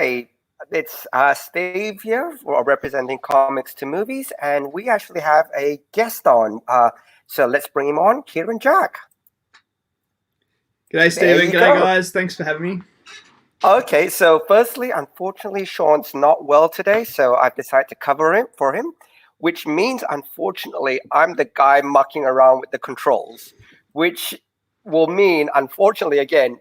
Hi, it's Steve here representing Comics2Movies, and we actually have a guest on. So let's bring him on, Kieran Jack. G'day, Stephen. G'day, guys. Thanks for having me. Okay, so firstly, unfortunately, Sean's not well today, so I've decided to cover it for him, which means, unfortunately, I'm the guy mucking around with the controls, which will mean, unfortunately, again,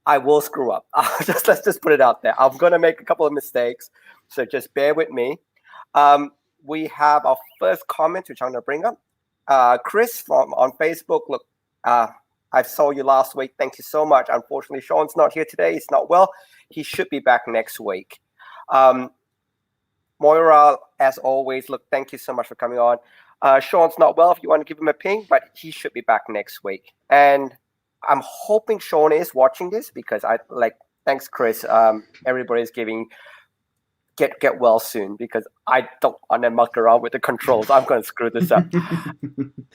I will screw up. Let's just put it out there. I'm going to make a couple of mistakes, so just bear with me. We have our first comment, which I'm going to bring up. Chris on Facebook. Look, I saw you last week. Thank you so much. Unfortunately, Sean's not here today. He's not well. He should be back next week. Moira, as always, look, thank you so much for coming on. Sean's not well. If you want to give him a ping, but he should be back next week. And I'm hoping Sean is watching this because thanks, Chris. Everybody's giving get well soon because I don't want to muck around with the controls. I'm going to screw this up.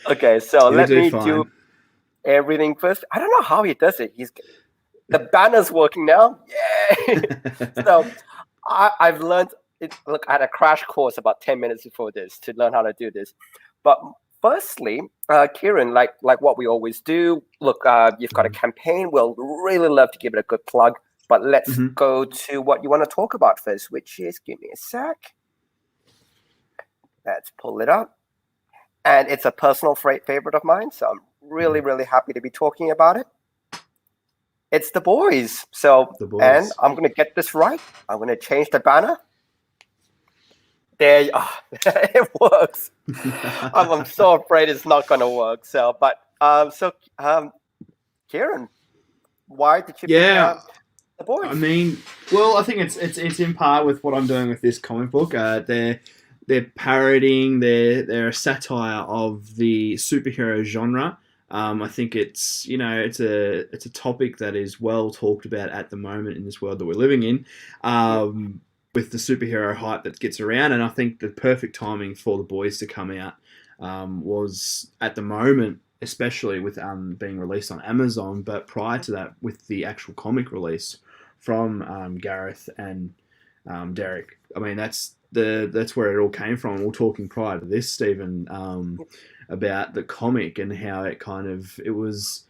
Okay, so let me do everything first. I don't know how he does it. The banner's working now. Yay! So I've learned it. Look, I had a crash course about 10 minutes before this to learn how to do this. But firstly, Kieran, like what we always do, look, you've got a campaign. We'll really love to give it a good plug, but let's go to what you want to talk about first, which is, give me a sec. Let's pull it up. And it's a personal favorite of mine, so I'm really, really happy to be talking about it. It's The Boys. So, and I'm going to get this right. I'm going to change the banner. There you are. It works. I'm so afraid it's not going to work. So, but Kieran, why did you pick The Boys? I mean, well, I think it's in part with what I'm doing with this comic book. They're parodying, they're a satire of the superhero genre. I think it's a topic that is well talked about at the moment in this world that we're living in. With the superhero hype that gets around, and I think the perfect timing for The Boys to come out was at the moment, especially with being released on Amazon, but prior to that, with the actual comic release from Gareth and Derek. I mean, that's where it all came from. We're talking prior to this, Stephen, about the comic and how it was,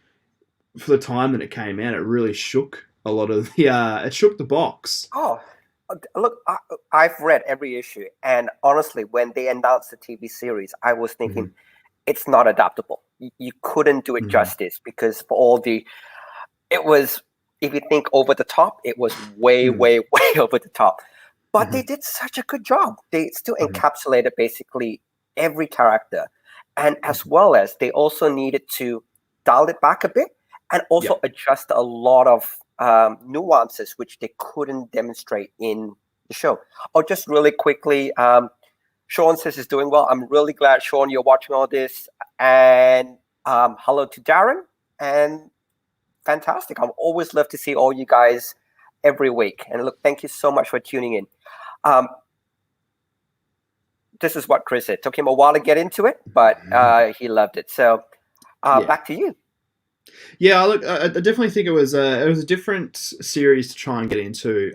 for the time that it came out, it really shook a lot of the it shook the box. Oh. Look, I've read every issue, and honestly, when they announced the TV series, I was thinking it's not adaptable. You couldn't do it justice because for all it was, if you think over the top, it was way, way, way over the top. But they did such a good job. They still encapsulated basically every character, and as well as they also needed to dial it back a bit and also adjust a lot of nuances which they couldn't demonstrate in the show. Oh, just really quickly, Sean says he's doing well. I'm really glad, Sean, you're watching all this. And hello to Darren. And fantastic. I always love to see all you guys every week. And look, thank you so much for tuning in. This is what Chris said. Took him a while to get into it, but he loved it. So back to you. Yeah, look, I definitely think it was a different series to try and get into,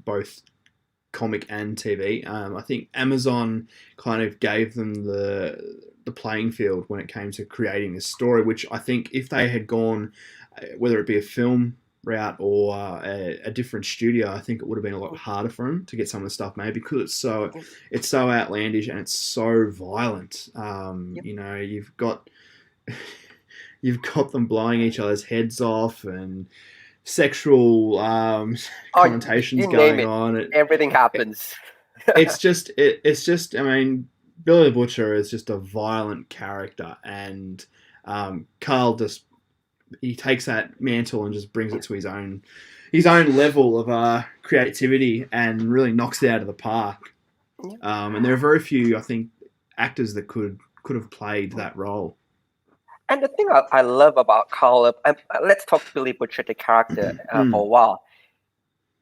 both comic and TV. I think Amazon kind of gave them the playing field when it came to creating this story, which I think if they had gone, whether it be a film route or a different studio, I think it would have been a lot harder for them to get some of the stuff made because it's so outlandish and it's so violent. You've got them blowing each other's heads off and sexual connotations going on. Everything happens. It's just. I mean, Billy the Butcher is just a violent character, and Karl he takes that mantle and just brings it to his own level of creativity and really knocks it out of the park. And there are very few, I think, actors that could have played that role. And the thing I love about Karl, let's talk Billy Butcher, the character, for a while.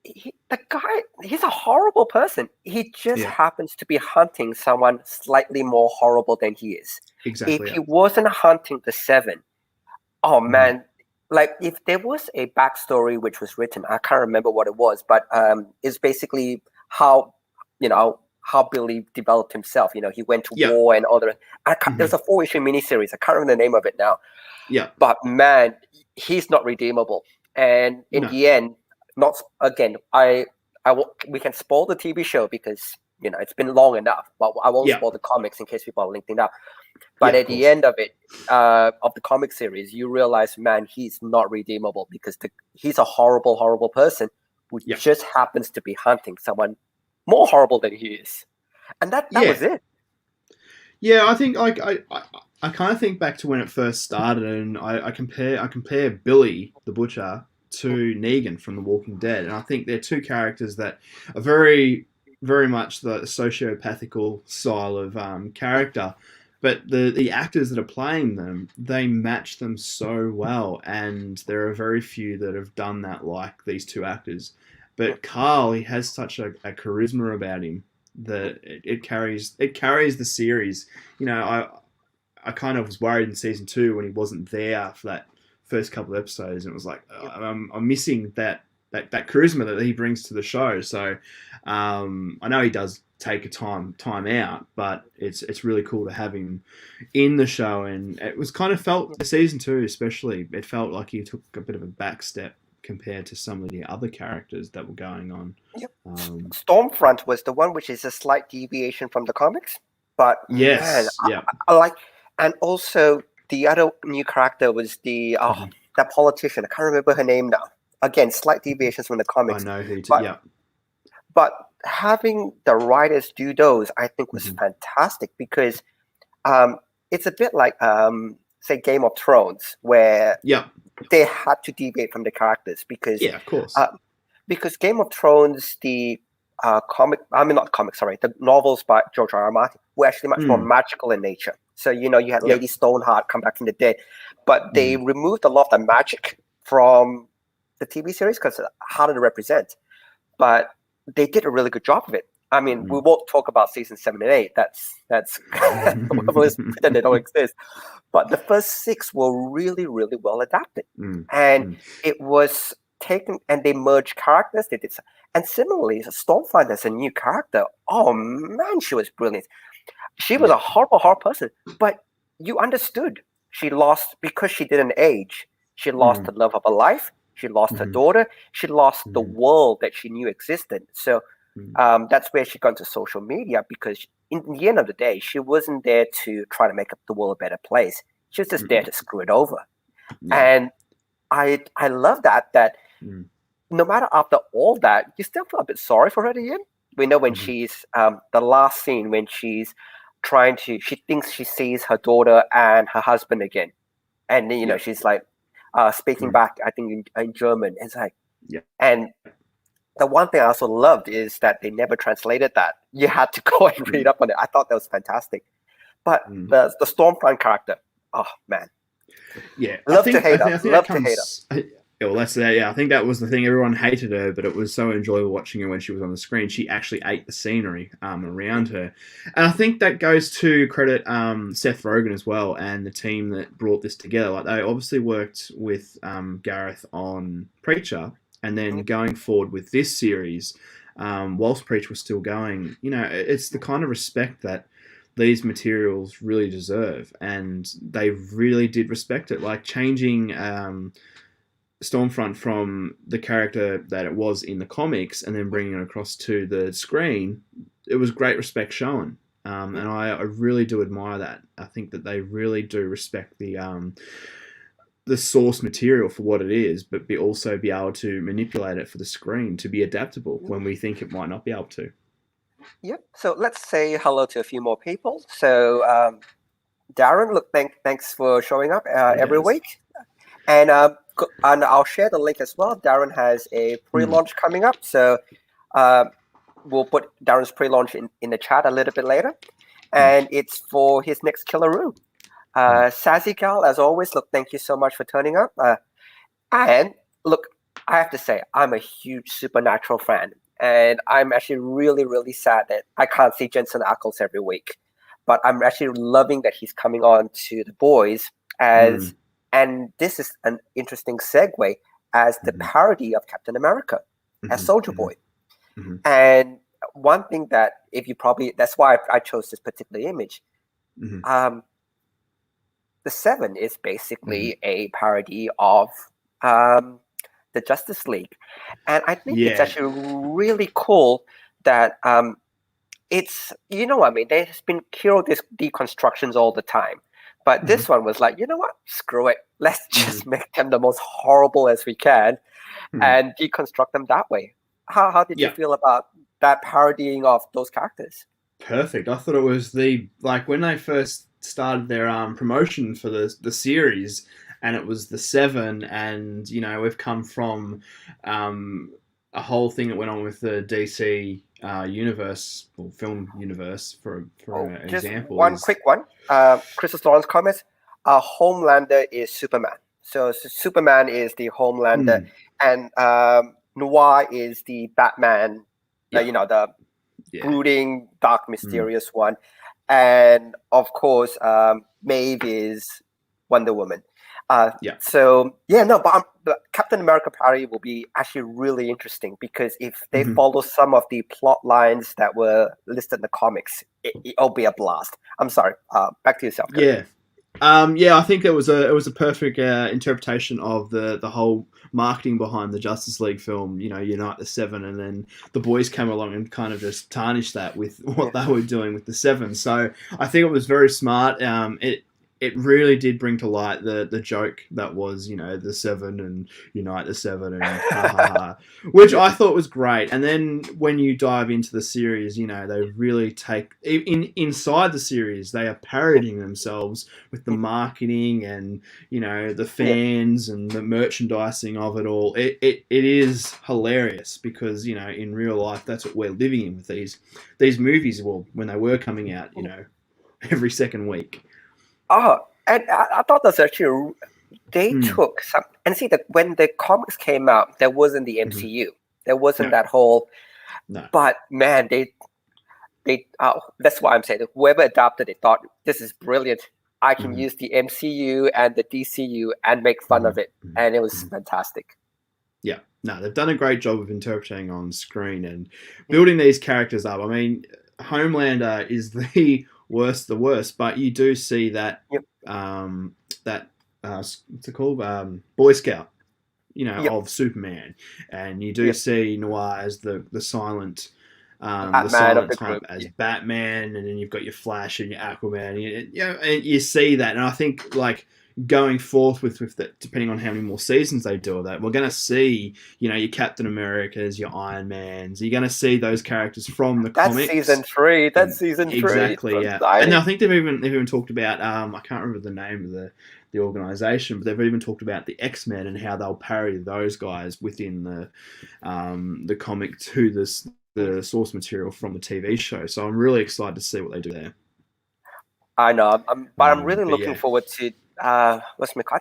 The guy, he's a horrible person. He just happens to be hunting someone slightly more horrible than he is. Exactly. If he wasn't hunting the Seven, oh man, like if there was a backstory which was written, I can't remember what it was, but it's basically how how Billy developed himself. He went to war and all the rest. There's a 4-issue miniseries. I can't remember the name of it now. Yeah. But man, he's not redeemable. And in the end, not again. We can spoil the TV show because it's been long enough. But I won't spoil the comics in case people are linked up. But at the end of it, of the comic series, you realize, man, he's not redeemable because he's a horrible, horrible person who just happens to be hunting someone more horrible than he is, and that was it. Yeah, I think I kind of think back to when it first started, and I compare Billy the Butcher to Negan from The Walking Dead, and I think they're two characters that are very, very much the sociopathical style of character, but the actors that are playing them, they match them so well, and there are very few that have done that like these two actors. But Karl, he has such a charisma about him that it carries the series. I kind of was worried in season 2 when he wasn't there for that first couple of episodes, and it was like I'm missing that charisma that he brings to the show. So I know he does take a time out, but it's really cool to have him in the show. And it was kind of felt season 2 especially. It felt like he took a bit of a back step compared to some of the other characters that were going on. Yep. Stormfront was the one which is a slight deviation from the comics, but man, I like, and also the other new character was that politician. I can't remember her name now. Again, slight deviations from the comics. I know who. But having the writers do those, I think, was fantastic because it's a bit like say Game of Thrones, where they had to deviate from the characters because of course, because Game of Thrones, the the novels by George R. R. Martin were actually much more magical in nature. So you had Lady Stoneheart come back from the dead, but they removed a lot of the magic from the TV series because it's harder to represent. But they did a really good job of it. I mean, we won't talk about season 7 and 8. That's let's pretend they don't exist. But the first 6 were really, really well adapted, and it was taken, and they merged characters. They did, and similarly, Stormfront as a new character. Oh man, she was brilliant. She was a horrible, horrible person, but you understood. She lost because she didn't age. She lost the love of her life. She lost her daughter. She lost the world that she knew existed. So that's where she got into social media, because in the end of the day, she wasn't there to try to make the world a better place. She was just there to screw it over. And I love that no matter after all that, you still feel a bit sorry for her at the end. We know when she's the last scene when she's she thinks she sees her daughter and her husband again. And then, she's like speaking back, I think in German. It's like, and the one thing I also loved is that they never translated that. You had to go and read up on it. I thought that was fantastic. But the Stormfront character, oh man. Yeah. Love to hate her. Well, that's that. Yeah, I think that was the thing. Everyone hated her, but it was so enjoyable watching her when she was on the screen. She actually ate the scenery around her, and I think that goes to credit Seth Rogen as well and the team that brought this together. Like, they obviously worked with Gareth on Preacher, and then going forward with this series, whilst Preacher was still going, it's the kind of respect that these materials really deserve, and they really did respect it. Like changing Stormfront from the character that it was in the comics and then bringing it across to the screen, it was great respect shown. And I really do admire that. I think that they really do respect the source material for what it is, but also be able to manipulate it for the screen to be adaptable when we think it might not be able to. Yep. So let's say hello to a few more people. So Darren, look, thanks for showing up every week. And I'll share the link as well. Darren has a pre-launch coming up, so we'll put Darren's pre-launch in the chat a little bit later. And it's for his next Killer Room. Sassy Gal, as always, look, thank you so much for turning up. And look, I have to say, I'm a huge Supernatural fan, and I'm actually really, really sad that I can't see Jensen Ackles every week. But I'm actually loving that he's coming on to The Boys as And this is an interesting segue as the parody of Captain America as Soldier Boy. And one thing that that's why I chose this particular image. The Seven is basically a parody of the Justice League. And I think it's actually really cool that it's, what I mean, there's been hero deconstructions all the time. But this one was like, you know what? Screw it. Let's just make them the most horrible as we can and deconstruct them that way. How did you feel about that parodying of those characters? Perfect. I thought it was when they first started their promotion for the series, and it was the Seven, and we've come from a whole thing that went on with the DC universe or film universe for just example. One quick one. Christopher Lawrence comments. Homelander is Superman. So Superman is the Homelander, and Noir is the Batman. The brooding, dark, mysterious one, and of course, Maeve is Wonder Woman. But Captain America parody will be actually really interesting because if they follow some of the plot lines that were listed in the comics, it'll be a blast. I'm sorry. Back to yourself. Kurt. I think it was a perfect interpretation of the whole marketing behind the Justice League film. Unite the Seven, and then the boys came along and kind of just tarnished that with what they were doing with the Seven. So I think it was very smart. It really did bring to light the joke that was, the Seven and Unite the Seven and ha ha ha, which I thought was great. And then when you dive into the series, they really take inside the series, they are parodying themselves with the marketing and the fans and the merchandising of it all. It is hilarious because in real life that's what we're living in with these movies. Well, when they were coming out, every second week. Oh, and I thought that's actually they took some. And see that when the comics came out, there wasn't the MCU. There wasn't that whole. No. But man, they that's why I'm saying that whoever adopted it thought this is brilliant. I can use the MCU and the DCU and make fun of it, and it was fantastic. Yeah, no, they've done a great job of interpreting on screen and building these characters up. I mean, Homelander is the worst, but you do see that what's it called, Boy Scout, of Superman, and you do see Noir as the silent type as Batman, and then you've got your Flash and your Aquaman, and you see that, and I think going forth with that, depending on how many more seasons they do of that, we're going to see, your Captain Americas, your Iron Mans. You're going to see those characters from the comics. Season 3. That's season 3. Exactly, yeah. And I think they've even talked about, I can't remember the name of the organization, but they've even talked about the X-Men and how they'll parody those guys within the comic to the source material from the TV show. So I'm really excited to see what they do there. I know, I'm really looking forward to. I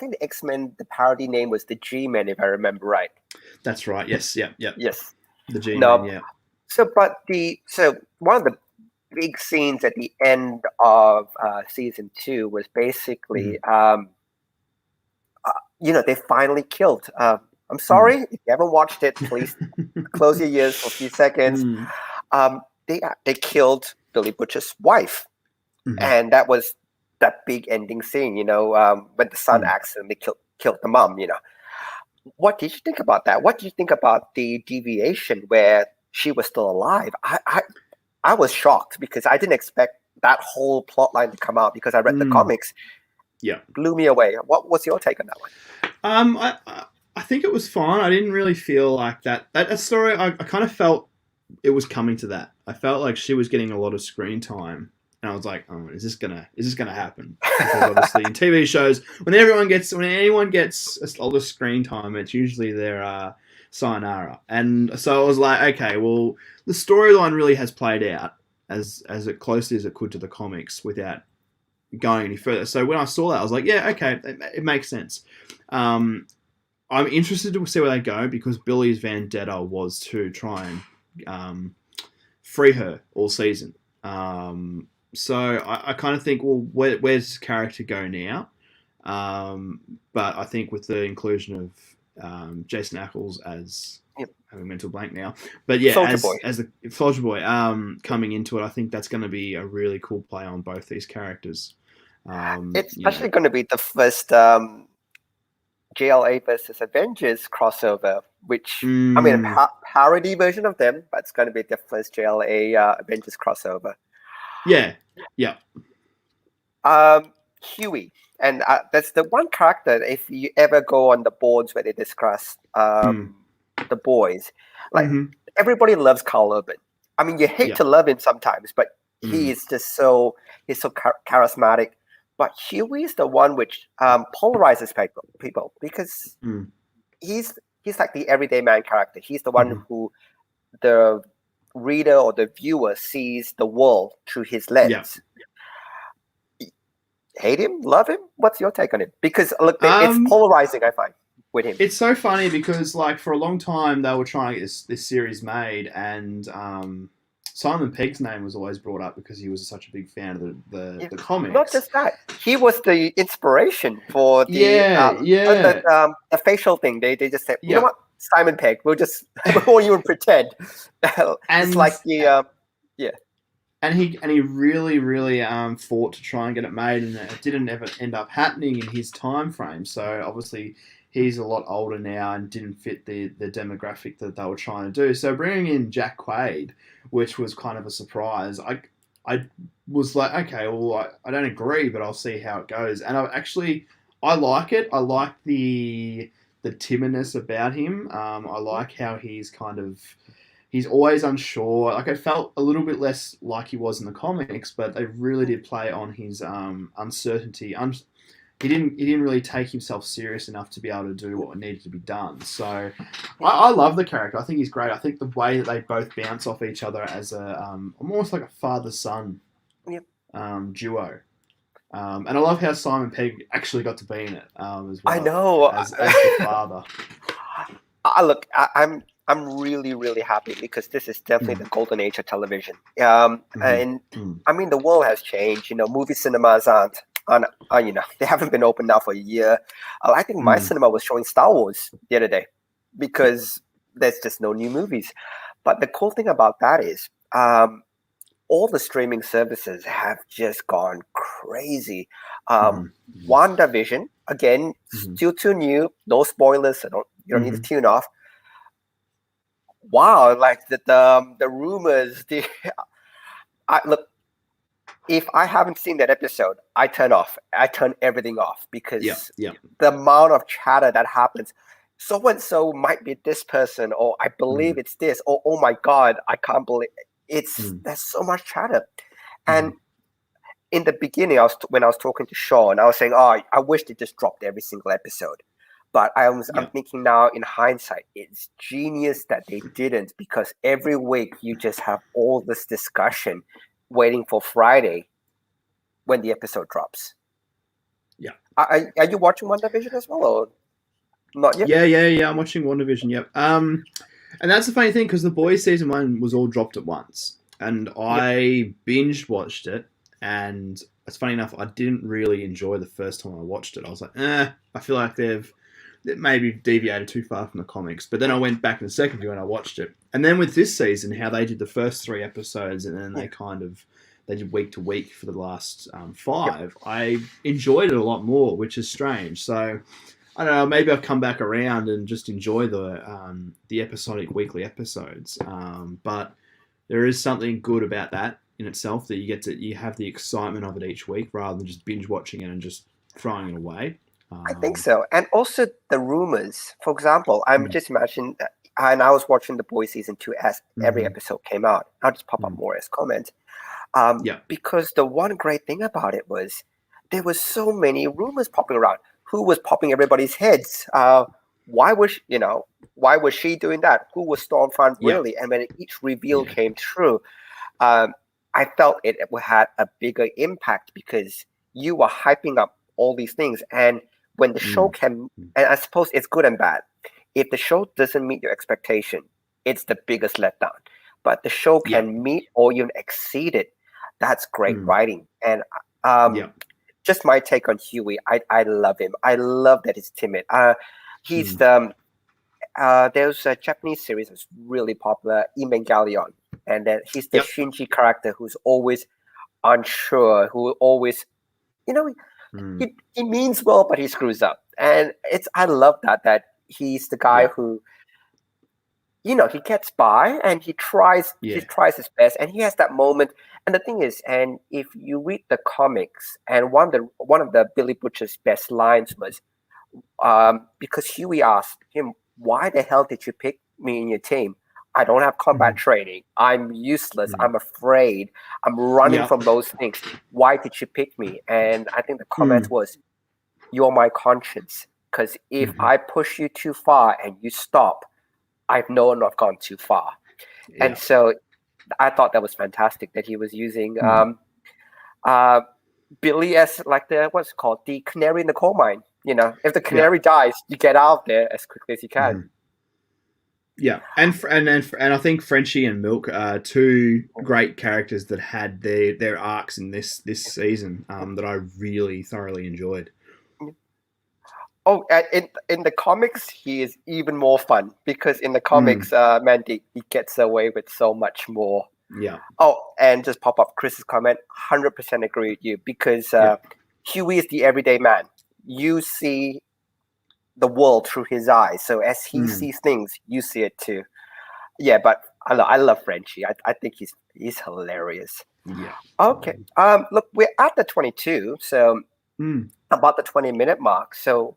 think the X-Men, the parody name was the G-Men, if I remember right. That's right. Yes. Yep. Yes. The G-Men. Yeah. So one of the big scenes at the end of season 2 was basically, they finally killed. I'm sorry if you haven't watched it. Please close your ears for a few seconds. They killed Billy Butcher's wife, and that was that big ending scene, when the son accidentally killed the mom, What did you think about that? What do you think about the deviation where she was still alive? I was shocked because I didn't expect that whole plot line to come out because I read the comics. Yeah. Blew me away. What was your take on that one? I think it was fine. I didn't really feel like that story. I kind of felt it was coming to that. I felt like she was getting a lot of screen time. And I was like, "Oh, is this gonna happen?" Because obviously, in TV shows, when anyone gets a lot of screen time, it's usually their sayonara. And so I was like, "Okay, well, the storyline really has played out as closely as it could to the comics without going any further." So when I saw that, I was like, "Yeah, okay, it makes sense." I'm interested to see where they go because Billy's vendetta was to try and free her all season. So I kind of think, well, where's this character go now? But I think with the inclusion of Jason Ackles as Yep. having a mental blank now, but yeah, Soldier Boy. as the Soldier Boy coming into it, I think that's going to be a really cool play on both these characters. It's actually going to be the first JLA versus Avengers crossover, which I mean, a parody version of them, but it's going to be the first JLA Avengers crossover. Yeah, yeah. Huey, and that's the one character. If you ever go on the boards where they discuss the boys, like everybody loves Karl Urban. I mean, you hate to love him sometimes, but he is just he's so charismatic. But Huey is the one which polarizes people because he's like the everyday man character. He's the one who the reader or the viewer sees the world through his lens. Hate him, love him. What's your take on it? Because look, it's polarizing. I find with him. It's so funny because like for a long time they were trying to get this series made, and Simon Pegg's name was always brought up because he was such a big fan of the comics. Not just that, he was the inspiration for the the facial thing. They just said, you know what, Simon Pegg. We won't even pretend. And it's like the And he really fought to try and get it made, and it didn't ever end up happening in his time frame. So obviously he's a lot older now and didn't fit the demographic that they were trying to do. So bringing in Jack Quaid, which was kind of a surprise, I was like, okay, well, I don't agree, but I'll see how it goes. And I like it. I like the timidness about him. I like how he's kind of... He's always unsure. Like, it felt a little bit less like he was in the comics, but they really did play on his uncertainty. He didn't really take himself serious enough to be able to do what needed to be done. So I love the character. I think he's great. I think the way that they both bounce off each other as almost like a father-son duo. And I love how Simon Pegg actually got to be in it as well. I know. As the father. Look, I'm really, really happy because this is definitely the golden age of television. And I mean, the world has changed. You know, movie cinemas aren't they haven't been open now for a year. I think my cinema was showing Star Wars the other day because there's just no new movies. But the cool thing about that is all the streaming services have just gone crazy. WandaVision, again, still too new. No spoilers. So you don't need to tune off. Wow, like the rumors. Look, if I haven't seen that episode, I turn everything off because the amount of chatter that happens. So and so might be this person, or I believe it's this, or oh my god, I can't believe it's. There's so much chatter, and in the beginning, when I was talking to Sean, I was saying, oh, I wish they just dropped every single episode. But I'm thinking now, in hindsight, it's genius that they didn't, because every week you just have all this discussion waiting for Friday when the episode drops. Yeah. Are you watching WandaVision as well, or not yet? Yeah. I'm watching WandaVision, yep. And that's the funny thing, because The Boys Season 1 was all dropped at once. And I binge watched it, and it's funny enough, I didn't really enjoy the first time I watched it. I was like, I feel like they've maybe deviated too far from the comics. But then I went back in the second view and I watched it. And then with this season, how they did the first 3 episodes and then they did week to week for the last 5, I enjoyed it a lot more, which is strange. So I don't know, maybe I'll come back around and just enjoy the episodic weekly episodes. But there is something good about that in itself, that you have the excitement of it each week rather than just binge watching it and just throwing it away. I think so. And also the rumors. For example, I'm just imagining, and I was watching The Boys Season 2 as every episode came out. I'll just pop up more as comments. Because the one great thing about it was there was so many rumors popping around. Who was popping everybody's heads? Why was she doing that? Who was Stormfront really? And when each reveal came true, I felt it had a bigger impact because you were hyping up all these things. And when the show and I suppose it's good and bad. If the show doesn't meet your expectation, it's the biggest letdown. But the show can meet or even exceed it. That's great writing. And just my take on Huey. I love him. I love that he's timid. He's there's a Japanese series that's really popular, Evangelion, and then he's the Shinji character who's always unsure, who always, you know, he means well, but he screws up, and I love that he's the guy who, you know, he gets by and he tries his best, and he has that moment. And the thing is, and if you read the comics, and one of the Billy Butcher's best lines was, because Huey asked him, "Why the hell did you pick me in your team? I don't have combat training. I'm useless. I'm afraid. I'm running from those things. Why did you pick me?" And I think the comment was, "You're my conscience. Because if I push you too far and you stop, I've known I've gone too far." And so I thought that was fantastic that he was using Billy as like what's it called, the canary in the coal mine. You know, if the canary dies, you get out of there as quickly as you can. Yeah, and I think Frenchie and Milk are two great characters that had their arcs in this season that I really thoroughly enjoyed. Oh, in the comics, he is even more fun because in the comics, Mandy, he gets away with so much more. Yeah. Oh, and just pop up Chris's comment. 100% agree with you because Huey is the everyday man. You see the world through his eyes, so as he sees things, you see it too. Yeah, but I love Frenchie. I think he's hilarious. Yeah. Okay. Look, we're at the 22, so about the 20-minute mark. So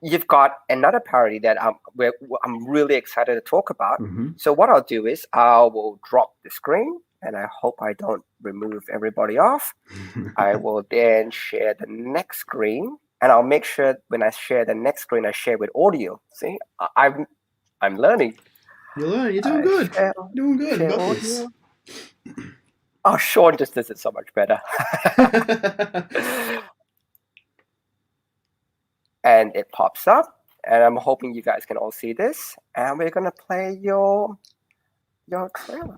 you've got another parody that I'm really excited to talk about. So what I'll do is I will drop the screen, and I hope I don't remove everybody off. I will then share the next screen, and I'll make sure when I share the next screen, I share with audio. See, I'm learning. You're learning. You're doing good. Doing good. You got this. Oh, Sean just does it so much better. And it pops up, and I'm hoping you guys can all see this. And we're gonna play your trailer.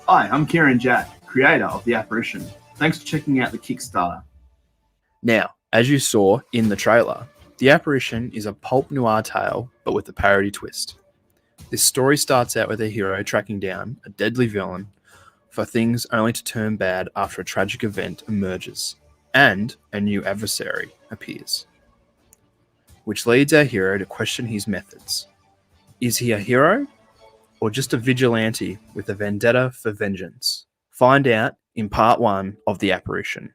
Hi, I'm Kieran Jack, creator of The Apparition. Thanks for checking out the Kickstarter. Now, as you saw in the trailer, The Apparition is a pulp noir tale, but with a parody twist. This story starts out with a hero tracking down a deadly villain for things only to turn bad after a tragic event emerges, and a new adversary appears, which leads our hero to question his methods. Is he a hero, or just a vigilante with a vendetta for vengeance? Find out in part 1 of The Apparition.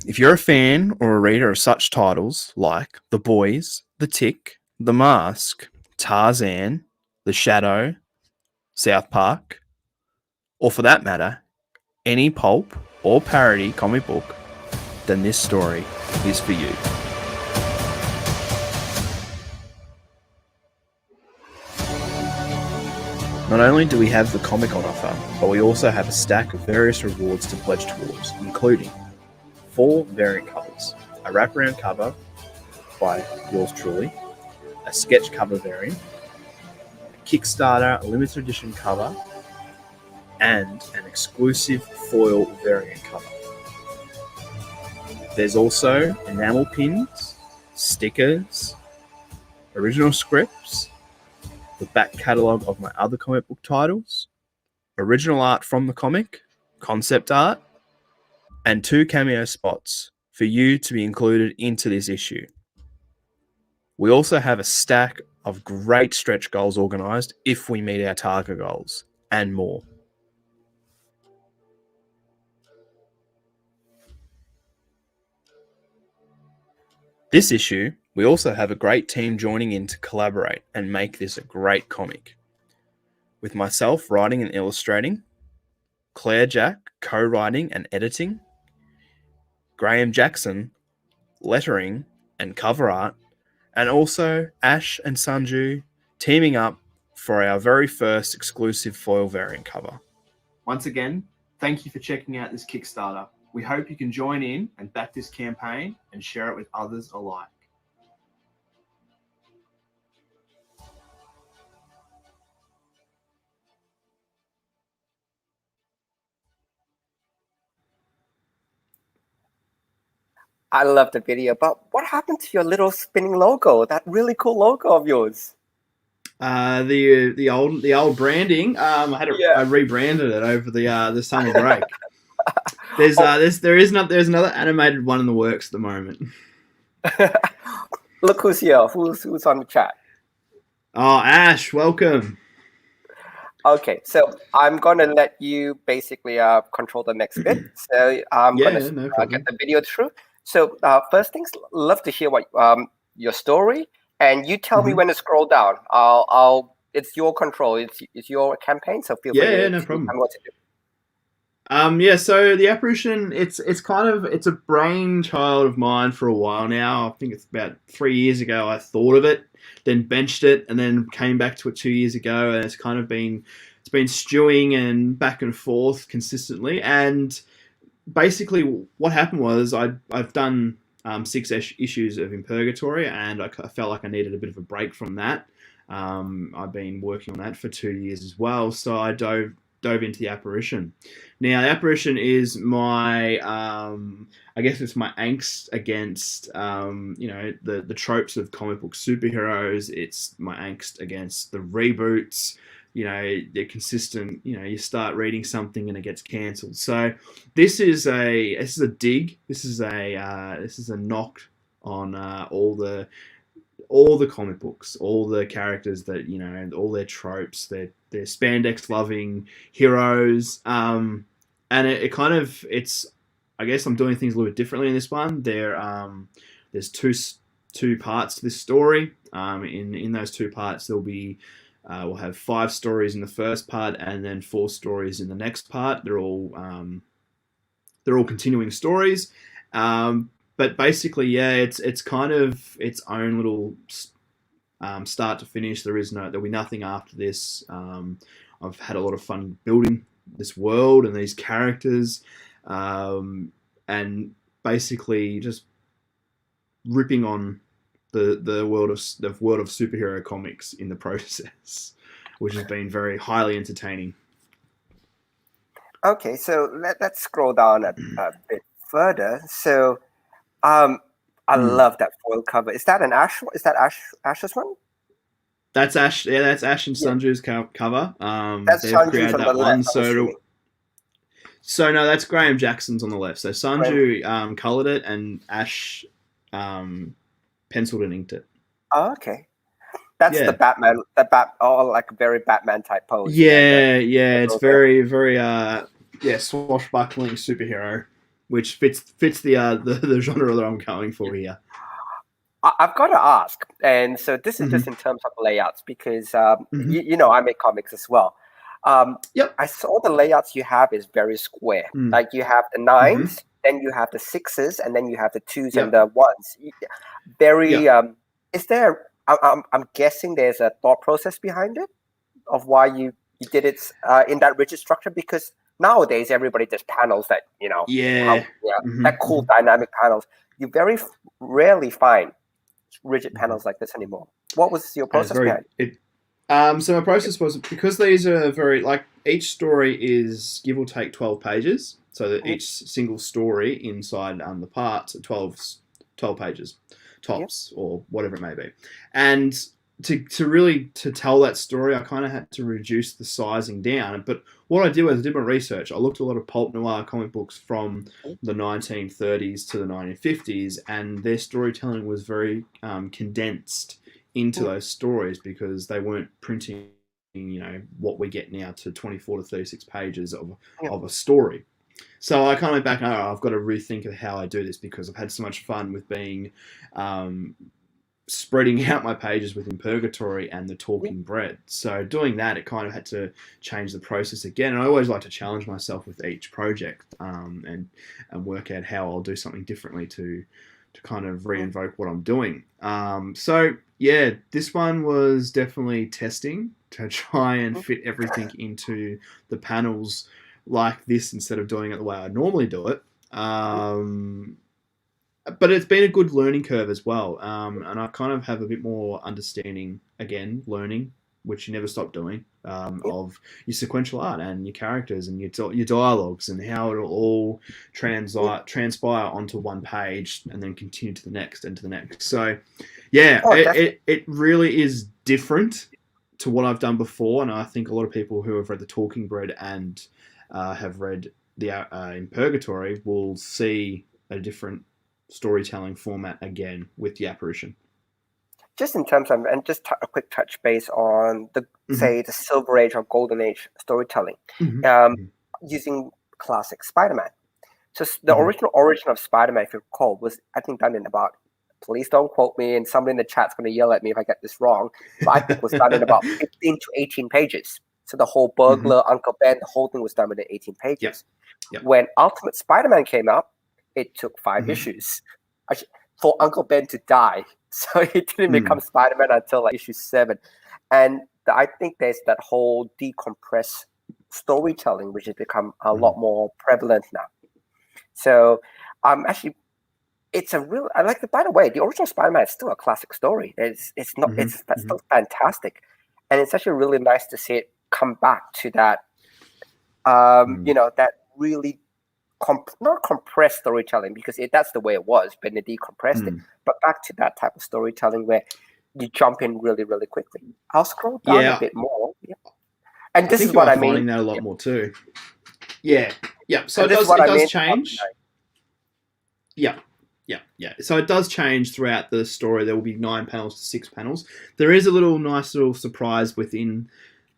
If you're a fan or a reader of such titles like The Boys, The Tick, The Mask, Tarzan, The Shadow, South Park, or for that matter, any pulp or parody comic book, then this story is for you. Not only do we have the comic on offer, but we also have a stack of various rewards to pledge towards, including 4 variant covers, a wraparound cover by yours truly, a sketch cover variant, a Kickstarter limited edition cover, and an exclusive foil variant cover. There's also enamel pins, stickers, original scripts, the back catalogue of my other comic book titles, original art from the comic, concept art, and 2 cameo spots for you to be included into this issue. We also have a stack of great stretch goals organised if we meet our target goals, and more. This issue, we also have a great team joining in to collaborate and make this a great comic. With myself writing and illustrating, Claire Jack co-writing and editing, Graham Jackson lettering and cover art, and also Ash and Sanju teaming up for our very first exclusive foil variant cover. Once again, thank you for checking out this Kickstarter. We hope you can join in and back this campaign and share it with others alike. I love the video, but what happened to your little spinning logo? That really cool logo of yours. The old branding. I rebranded it over the summer break. There's another animated one in the works at the moment. Look who's here. Who's on the chat? Oh, Ash, welcome. Okay, so I'm gonna let you basically control the next bit. So I'm gonna get the video through. So first things, love to hear what your story, and you tell me when to scroll down. I'll it's your control. It's your campaign, so feel free to no problem. tell me what to do. So the Apparition, it's a brainchild of mine for a while now. I think it's about 3 years ago I thought of it, then benched it, and then came back to it 2 years ago, and it's been stewing and back and forth consistently. And basically what happened was I've done 6 issues of In Purgatory, and I felt like I needed a bit of a break from that. I've been working on that for 2 years as well, so I dove into the Apparition. Now, the Apparition is my, I guess it's my angst against, the tropes of comic book superheroes. It's my angst against the reboots. They're consistent. You start reading something and it gets cancelled. So this is a dig. This is a knock on all the comic books, all the characters that all their tropes, their spandex loving heroes, and it's I guess I'm doing things a little bit differently in this one. There's two parts to this story. In those 2 parts, there'll be we'll have 5 stories in the first part and then 4 stories in the next part. They're all continuing stories. But basically, it's kind of its own little start to finish. There'll be nothing after this. I've had a lot of fun building this world and these characters, and basically just ripping on the world of superhero comics in the process, which has been very highly entertaining. Okay, so let's scroll down a bit further. So. I love that foil cover. Is that an Ash? Is that Ash's one? That's Ash. Yeah, that's Ash and Sanju's cover. That's they've Sanju's created on that the one. left. So no, that's Graham Jackson's on the left. So Sanju colored it, and Ash penciled and inked it. Oh, okay. That's the Batman. Like a very Batman type pose. Yeah. It's very, very swashbuckling superhero, which fits the genre that I'm going for here. I've got to ask, and so this is just in terms of layouts, because I make comics as well. I saw the layouts you have is very square. Like you have the 9s, then you have the 6s, and then you have the 2s and the 1s. Very. Is there? I'm guessing there's a thought process behind it of why you did it in that rigid structure, because nowadays everybody does panels that that cool dynamic panels. You very rarely find rigid panels like this anymore. What was your process behind it? So my process was, because these are very, like, each story is give or take 12 pages, so that each single story inside the parts are 12 pages tops, or whatever it may be. And to tell that story, I kind of had to reduce the sizing down. But what I did was I did my research. I looked at a lot of pulp noir comic books from the 1930s to the 1950s, and their storytelling was very condensed into those stories because they weren't printing, what we get now to 24 to 36 pages of a story. So I kind of went back, I've got to rethink of how I do this because I've had so much fun with being spreading out my pages within Purgatory and the Talking Bread. So doing that, it kind of had to change the process again. And I always like to challenge myself with each project and work out how I'll do something differently to kind of reinvoke what I'm doing. So yeah, this one was definitely testing to try and fit everything into the panels like this instead of doing it the way I normally do it. But it's been a good learning curve as well. And I kind of have a bit more understanding, again, learning, which you never stop doing, of your sequential art and your characters and your dialogues and how it'll all transpire onto one page and then continue to the next and to the next. So, yeah, it really is different to what I've done before. And I think a lot of people who have read The Talking Bread and have read the in Purgatory will see a different storytelling format again with the Apparition. Just in terms of, and just a quick touch base on the say the Silver Age or Golden Age storytelling, using classic Spider-Man. So the original origin of Spider-Man, if you recall, was I think done in about, please don't quote me, and somebody in the chat's going to yell at me if I get this wrong, but I think it was done in about 15 to 18 pages. So the whole burglar, Uncle Ben, the whole thing was done within 18 pages. When Ultimate Spider-Man came out, it took 5 issues for Uncle Ben to die. So he didn't become Spider-Man until like issue 7. And I think there's that whole decompressed storytelling, which has become a lot more prevalent now. So actually, it's a real, I like the, by the way, the original Spider-Man is still a classic story. It's not, it's still fantastic. And it's actually really nice to see it come back to that, that really not compressed storytelling, because that's the way it was, but they decompressed it. But back to that type of storytelling where you jump in really, really quickly. I'll scroll down a bit more. And this is what I mean. Finding that a lot more too. Yeah. So it does change. Yeah. So it does change throughout the story. There will be 9 panels to 6 panels. There is a nice little surprise within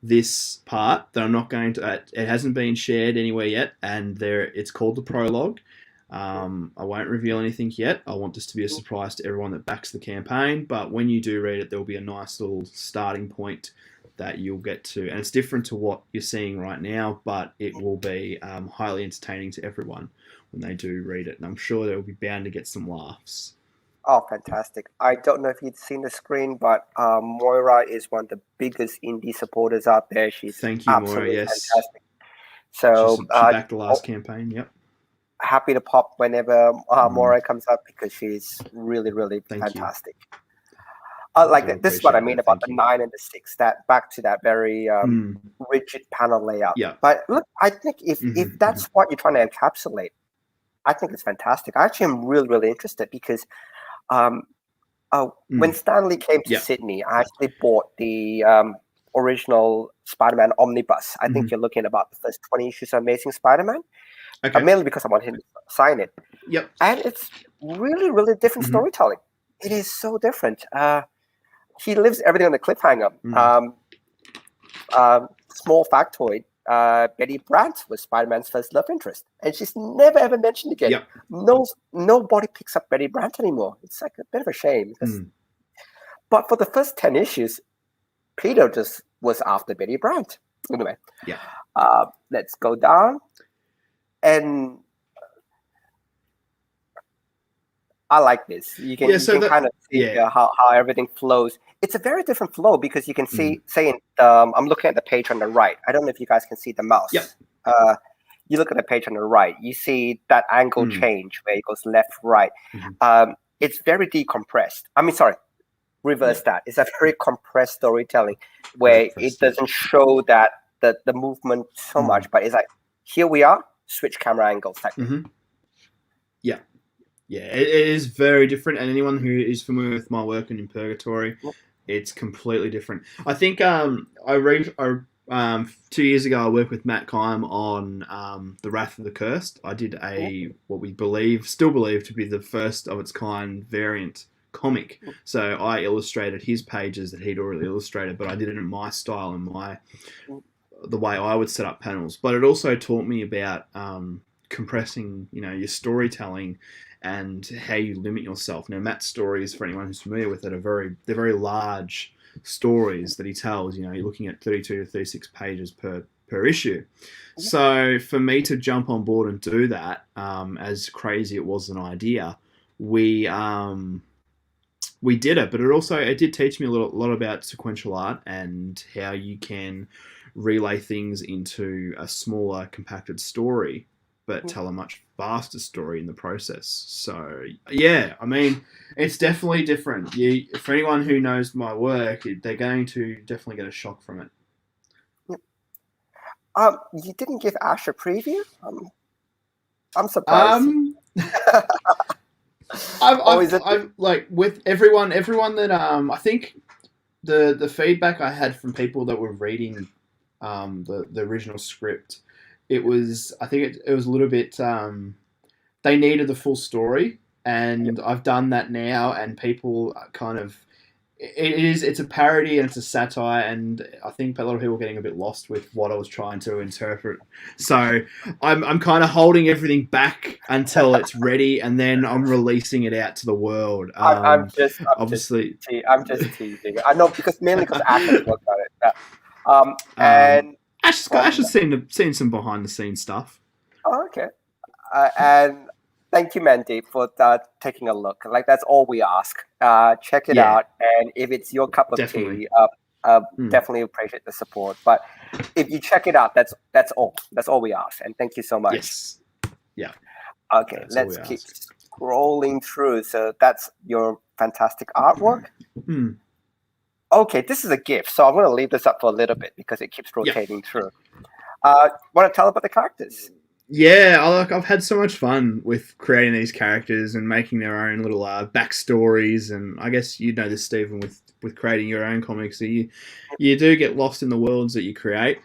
this part that I'm not going to. It hasn't been shared anywhere yet, and it's called the prologue. I won't reveal anything yet. I want this to be a surprise to everyone that backs the campaign. But when you do read it, there will be a nice little starting point that you'll get to, and it's different to what you're seeing right now, but it will be highly entertaining to everyone when they do read it, and I'm sure they'll be bound to get some laughs. Oh, fantastic. I don't know if you've seen the screen, but Moira is one of the biggest indie supporters out there. Thank you, Moira, yes. Fantastic. So she backed the last campaign, yep. Happy to pop whenever Moira comes up, because she's really, really fantastic. This is what I mean about the 9 and the 6, that back to that very rigid panel layout. Yeah. But look, I think if that's what you're trying to encapsulate, I think it's fantastic. I actually am really, really interested, because when Stanley came to Sydney, I actually bought the original Spider-Man omnibus. I think you're looking at about the first 20 issues of Amazing Spider-Man. Okay. Mainly because I want him to sign it. Yep. And it's really, really different storytelling. It is so different. He lives everything on the cliffhanger. Small factoid. Betty Brant was Spider-Man's first love interest, and she's never ever mentioned again. Yep. Nobody picks up Betty Brant anymore. It's like a bit of a shame. But for the first 10 issues, Peter just was after Betty Brant. Anyway, let's go down, and I like this. You can kind of see how everything flows. It's a very different flow, because you can see, I'm looking at the page on the right. I don't know if you guys can see the mouse. Yep. You look at the page on the right, you see that angle change where it goes left, right. It's very decompressed. Reverse that. It's a very compressed storytelling where it doesn't show that the movement so much, but it's like, here we are, switch camera angles. Yeah, it is very different, and anyone who is familiar with my work in Purgatory It's completely different. I think I 2 years ago I worked with Matt Kime on The Wrath of the Cursed. I did what we still believe to be the first of its kind variant comic. So I illustrated his pages that he'd already illustrated, but I did it in my style and the way I would set up panels. But it also taught me about compressing, your storytelling and how you limit yourself. Now, Matt's stories, for anyone who's familiar with it, they're very large stories that he tells. You're looking at 32 to 36 pages per issue. So for me to jump on board and do that, as crazy it was an idea, we did it. But it did teach me a lot about sequential art and how you can relay things into a smaller, compacted story, but tell a much faster story in the process. So, yeah, I mean, it's definitely different. For anyone who knows my work, they're going to definitely get a shock from it. You didn't give Ash I'm surprised. I've like with everyone that I think the feedback I had from people that were reading the original script, it was a little bit they needed the full story, and I've done that now, and people are kind of it's a parody and it's a satire, and I think a lot of people are getting a bit lost with what I was trying to interpret. So I'm kind of holding everything back until it's ready, and then I'm releasing it out to the world. I'm just teasing. I know mainly because Ash has worked on it. And Ash has seen some behind the scenes stuff. Oh, okay. And thank you, Mandy, for taking a look. Like, that's all we ask. Check it out, and if it's your cup of tea, definitely appreciate the support. But if you check it out, that's all. That's all we ask. And thank you so much. Yes. Yeah. Okay, let's keep scrolling through. So that's your fantastic artwork. Okay, this is a gift, so I'm going to leave this up for a little bit because it keeps rotating through. Want to tell about the characters? Yeah, I've had so much fun with creating these characters and making their own little backstories, and I guess you know this, Stephen, with creating your own comics, so you do get lost in the worlds that you create.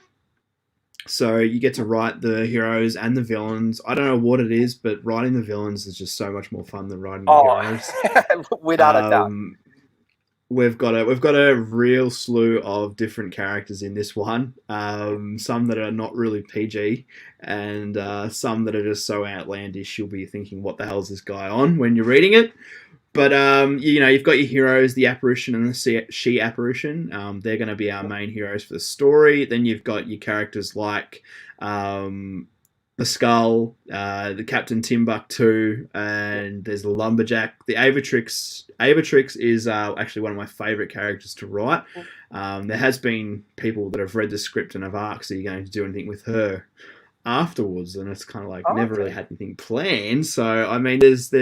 So you get to write the heroes and the villains. I don't know what it is, but writing the villains is just so much more fun than writing the heroes. Without a doubt. We've got a real slew of different characters in this one. Some that are not really PG, and some that are just so outlandish you'll be thinking, "What the hell is this guy on?" when you're reading it. But you've got your heroes, the Apparition and the She Apparition. They're going to be our main heroes for the story. Then you've got your characters like the Skull, the Captain Timbuktu, and there's the Lumberjack. The Avatrix is actually one of my favourite characters to write. There has been people that have read the script and have asked, "Are you going to do anything with her afterwards?" And it's kind of like never really had anything planned. So I mean, there's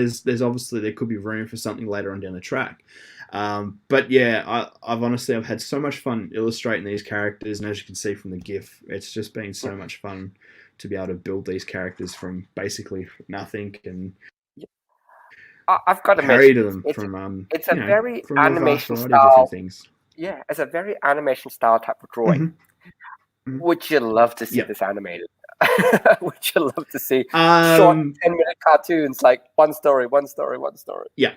obviously there could be room for something later on down the track. But yeah, I've had so much fun illustrating these characters, and as you can see from the GIF, it's just been so much fun to be able to build these characters from basically nothing and I've got to carry to them from it's a very animation style things. Yeah, it's a very animation style type of drawing. Would you love to see this animated? Would you love to see short 10-minute cartoons, like one story? Yeah.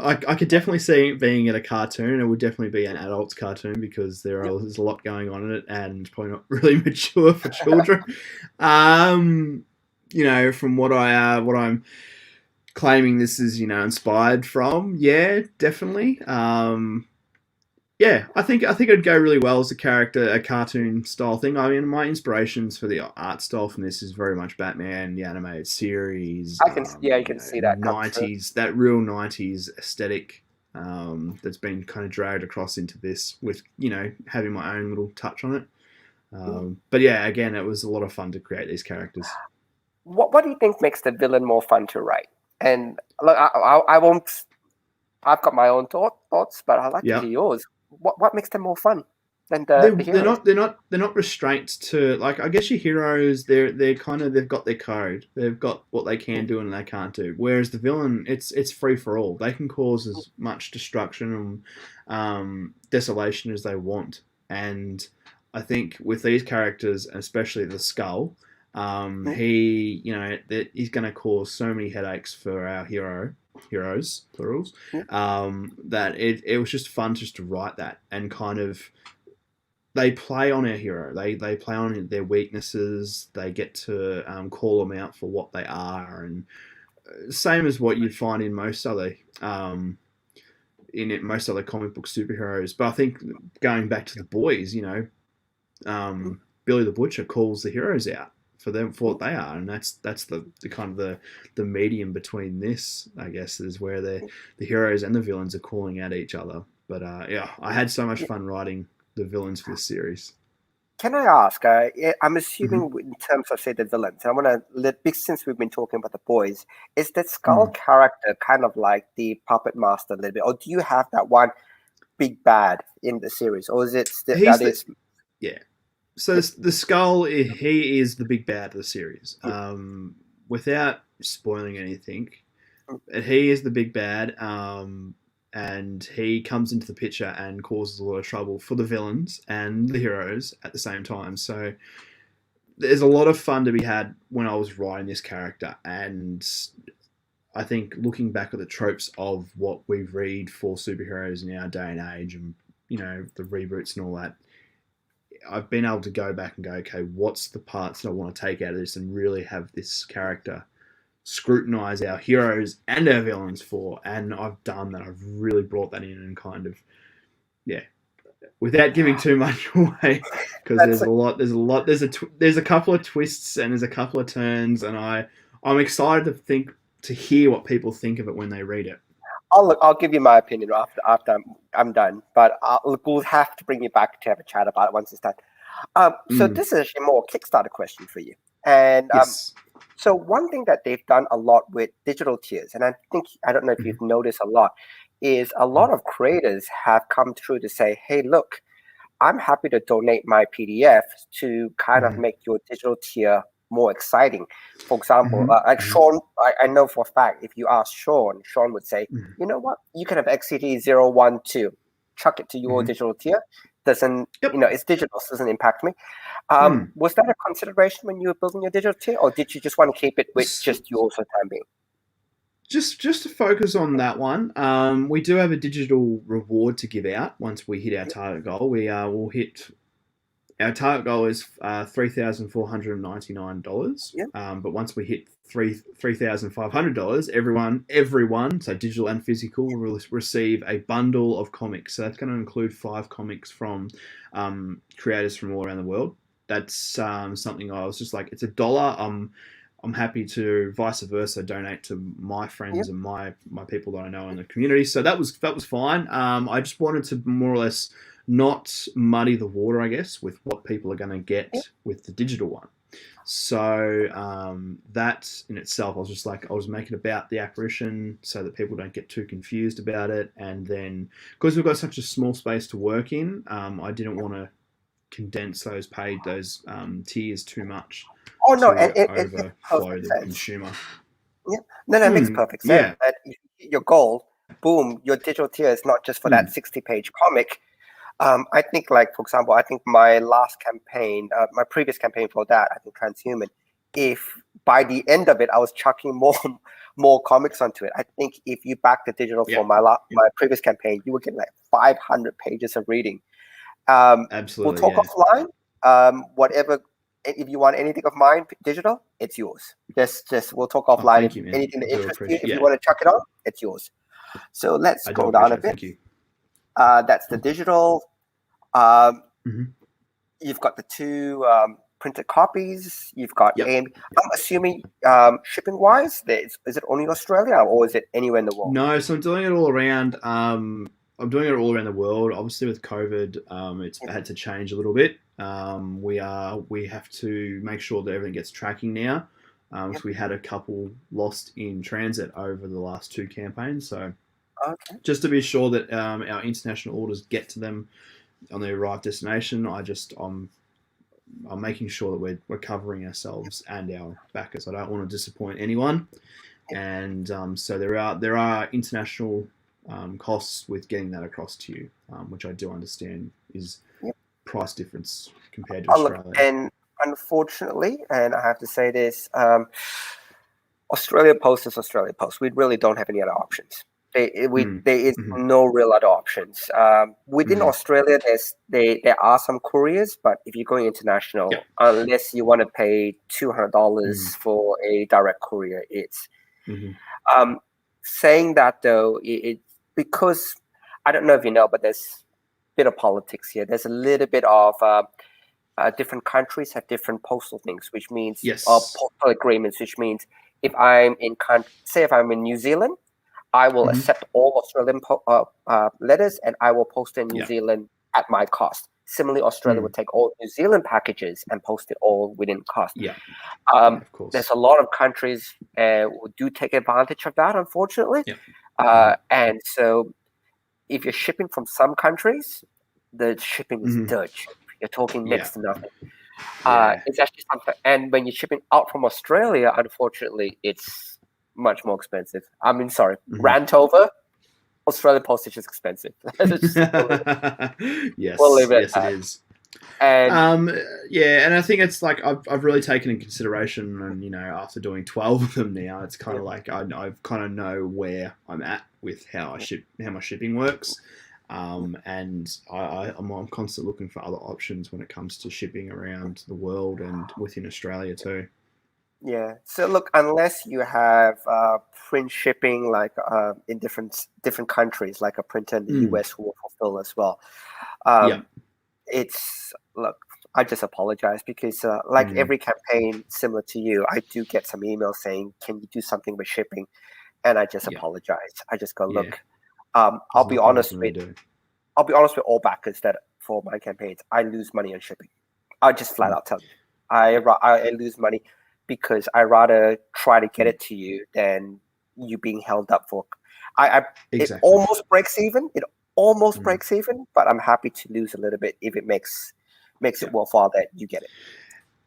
I could definitely see it being in a cartoon. It would definitely be an adult's cartoon because there's a lot going on in it and probably not really mature for children. From what I'm claiming this is, inspired from, definitely. I think it'd go really well as a cartoon style thing. I mean, my inspirations for the art style from this is very much Batman, the animated series. You can see that 90s, that real 90s aesthetic that's been kind of dragged across into this with, having my own little touch on it. But yeah, again, it was a lot of fun to create these characters. What do you think makes the villain more fun to write? And look, I won't. I've got my own thoughts, but I'd like to hear yours. What makes them more fun? than they're, the they're heroes. not restraints to, like, I guess your heroes, they're kind of, they've got their code, they've got what they can do and they can't do, whereas the villain, it's free for all. They can cause as much destruction and desolation as they want. And I think with these characters, especially the Skull, he, you know, that he's going to cause so many headaches for our heroes, plurals, that it was just fun just to write that. And kind of, they play on our hero. They play on their weaknesses. They get to call them out for what they are, and same as what you'd find in most other most other comic book superheroes. But I think going back to the boys, you know, Billy the Butcher calls the heroes out for them for what they are, and that's the kind of the medium between this, I guess, is where the heroes and the villains are calling out each other. But yeah, I had so much fun writing the villains for this series. Can I ask? I'm assuming in terms of, say, the villains, I want to, since we've been talking about the boys, is that Skull character kind of like the puppet master a little bit, or do you have that one big bad in the series, or is it yeah? So the Skull, he is the big bad of the series. Without spoiling anything, he is the big bad. And he comes into the picture and causes a lot of trouble for the villains and the heroes at the same time. So there's a lot of fun to be had when I was writing this character. And I think looking back at the tropes of what we read for superheroes in our day and age, and, you know, the reboots and all that, I've been able to go back and go, okay, what's the parts that I want to take out of this and really have this character scrutinize our heroes and our villains for, and I've done that. I've really brought that in and kind of, yeah, without giving too much away, because there's a couple of twists and there's a couple of turns, and I'm excited to hear what people think of it when they read it. I'll give you my opinion after I'm done, but we'll have to bring you back to have a chat about it once it's done. So this is actually more a Kickstarter question for you, and yes. So one thing that they've done a lot with digital tiers, and I don't know if you've noticed a lot, is a lot of creators have come through to say, hey, look, I'm happy to donate my PDF to kind of make your digital tier more exciting. For example, like Sean, I know for a fact, if you ask Sean would say, you know what, you can have XCT012, chuck it to your digital tier. Doesn't, you know, it's digital, so it doesn't impact me. Was that a consideration when you were building your digital tier, or did you just want to keep it with just yours for the time being? Just to focus on that one, we do have a digital reward to give out once we hit our target goal. We'll hit our target goal is $3,499. But once we hit $3,500, everyone, so digital and physical, will receive a bundle of comics. So that's going to include 5 comics from creators from all around the world. That's something I was just like, it's $1. I'm happy to, vice versa, donate to my friends and my people that I know in the community. So that was fine. I just wanted to more or less not muddy the water, I guess, with what people are going to get with the digital one. So that in itself, I was just like, I was making about the Apparition so that people don't get too confused about it. And then, because we've got such a small space to work in, I didn't want to condense those tiers too much. Oh no, and it overflow the consumer. Yeah, no, it makes perfect sense. That your goal, boom, your digital tier is not just for that 60-page comic. I think, like, for example, I think my last campaign, my previous campaign for that, I think Transhuman, if by the end of it I was chucking more comics onto it, I think if you back the digital for my previous campaign, you would get like 500 pages of reading. Absolutely. We'll talk offline. Whatever, if you want anything of mine digital, it's yours. Just we'll talk offline. Thank you, man. Anything that interests you, if you want to chuck it on, it's yours. So let's scroll down a bit. Thank you. That's the digital. You've got the 2 printed copies. You've got I'm assuming shipping wise, is it only Australia or is it anywhere in the world? No, so I'm doing it all around. I'm doing it all around the world. Obviously, with COVID, it's had to change a little bit. We have to make sure that everything gets tracking now. So we had a couple lost in transit over the last 2 campaigns. So just to be sure that our international orders get to them they arrive destination, I'm making sure that we're covering ourselves and our backers. I don't want to disappoint anyone, and so there are international costs with getting that across to you, which I do understand is price difference compared to Australia. Look, and unfortunately, and I have to say this, Australia Post is Australia Post. We really don't have any other options. There is no real other options. Within Australia, there are some couriers, but if you're going international, unless you want to pay $200 for a direct courier, it's saying that though, because I don't know if you know, but there's a bit of politics here. There's a little bit of different countries have different postal things, which means postal agreements, which means if I'm in New Zealand, I will accept all Australian letters and I will post in New Zealand at my cost. Similarly, Australia would take all New Zealand packages and post it all within cost. Of course. There's a lot of countries who do take advantage of that, unfortunately. And so if you're shipping from some countries, the shipping is dirt cheap. You're talking next to nothing. It's actually something. And when you're shipping out from Australia, unfortunately, it's much more expensive. I mean, sorry, rant over. Australia postage is expensive. Yes, we'll leave it it is. And and I think it's like I've really taken in consideration, and after doing 12 of them now, it's kind of like I kind of know where I'm at with how my shipping works. And I'm constantly looking for other options when it comes to shipping around the world and within Australia too. Yeah. So look, unless you have print shipping like in different countries, like a printer in the US who will fulfill as well. It's look, I just apologize because like every campaign similar to you, I do get some emails saying, "Can you do something with shipping?" And I just apologize. I just go, look, I'll be honest with all backers that for my campaigns, I lose money on shipping. I just flat out tell you, I lose money. Because I rather try to get it to you than you being held up for. It almost breaks even. It almost breaks even, but I'm happy to lose a little bit if it makes it worthwhile that you get it.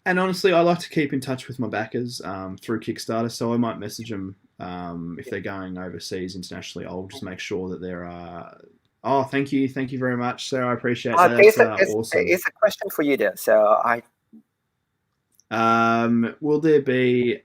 And honestly, I like to keep in touch with my backers through Kickstarter, so I might message them if they're going overseas internationally. I'll just make sure that they're. Thank you very much, sir. I appreciate that. That's awesome. It's a question for you there. So will there be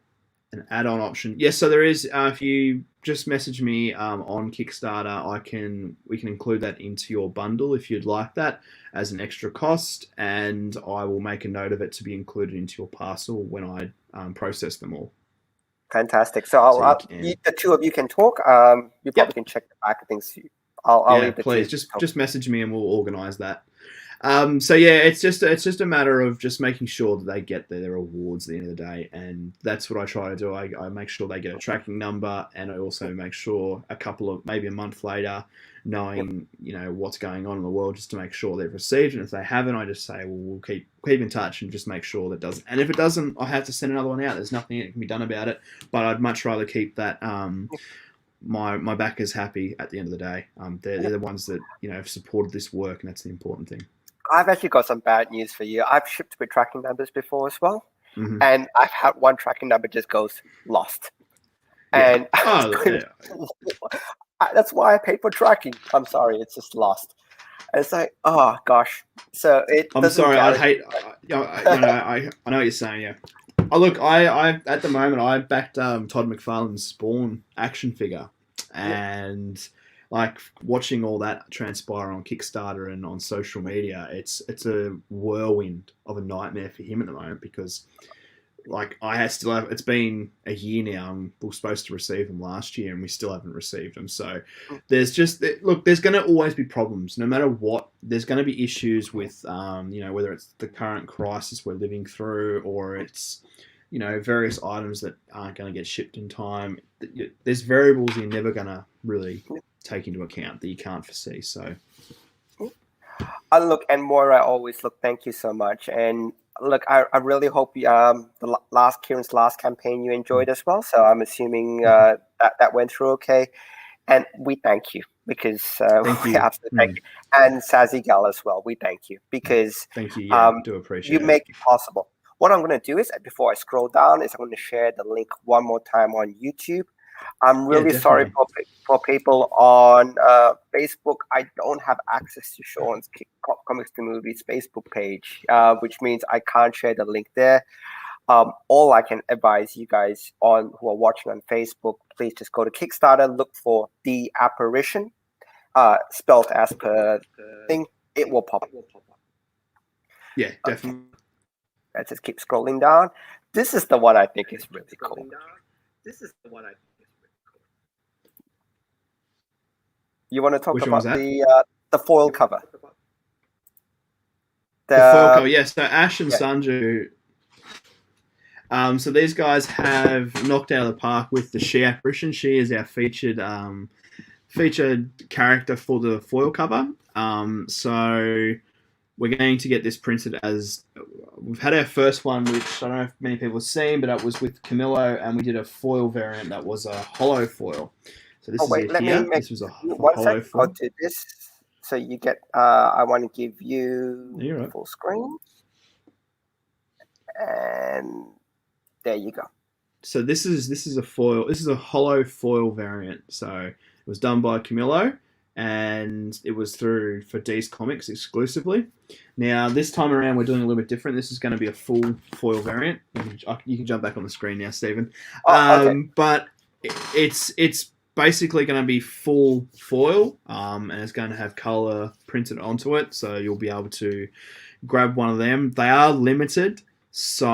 an add-on option? Yes, so there is. If you just message me on Kickstarter, we can include that into your bundle if you'd like that as an extra cost, and I will make a note of it to be included into your parcel when I process them all. Fantastic. So the two of you can talk. You probably can check the back of things. I'll leave the please just message me and we'll organize that. It's just a matter of just making sure that they get their awards at the end of the day, and that's what I try to do. I make sure they get a tracking number, and I also make sure maybe a month later, knowing what's going on in the world, just to make sure they've received. And if they haven't, I just say, well, we'll keep in touch and just make sure that doesn't. And if it doesn't, I have to send another one out. There's nothing that can be done about it. But I'd much rather keep that. My backers happy at the end of the day. They're the ones that have supported this work, and that's the important thing. I've actually got some bad news for you. I've shipped with tracking numbers before as well, and I've had one tracking number just goes lost, and that's why I paid for tracking. I'm sorry, it's just lost. And it's like, oh gosh. So I'm sorry. I know what you're saying. Yeah. Oh look, I at the moment I backed Todd McFarlane's Spawn action figure, and like watching all that transpire on Kickstarter and on social media, it's a whirlwind of a nightmare for him at the moment, because like it's been a year now, and we were supposed to receive them last year and we still haven't received them. So there's going to always be problems no matter what. There's going to be issues with whether it's the current crisis we're living through, or it's various items that aren't going to get shipped in time. There's variables you're never going to really take into account that you can't foresee. So look, and Moira, I always look, thank you so much. And look, I really hope Kieran's last campaign you enjoyed as well. So I'm assuming that went through okay. And we thank you because Thank we you. absolutely thank you. And Sassy Gal as well, we thank you because Thank you. Yeah, do you appreciate it. make it possible. What I'm going to do is, before I scroll down, is I'm going to share the link one more time on YouTube. I'm really sorry for people on Facebook. I don't have access to Sean's Comics2Movies Facebook page, which means I can't share the link there. All I can advise you guys on who are watching on Facebook, please just go to Kickstarter, look for The Apparition, spelled as per thing. It will pop up. Yeah, definitely. Let's just keep scrolling down. This is the one I think is really cool. You want to talk Which about one's the foil cover? The foil cover, yes. So Ash and Sanju. So these guys have knocked out of the park with the She Apparition. She is our featured character for the foil cover. So we're going to get this printed as we've had our first one, which I don't know if many people have seen, but it was with Camillo, and we did a foil variant that was a hollow foil. So this is it here. This was a hollow foil. I'll do this. So you get. I want to give you full screen, and there you go. So this is a foil. This is a hollow foil variant. So it was done by Camillo, and it was for D's Comics exclusively. Now this time around we're doing a little bit different. This is going to be a full foil variant. You can jump back on the screen now, Stephen. Okay. But it's basically going to be full foil, and it's going to have color printed onto it. So you'll be able to grab one of them. They are limited. So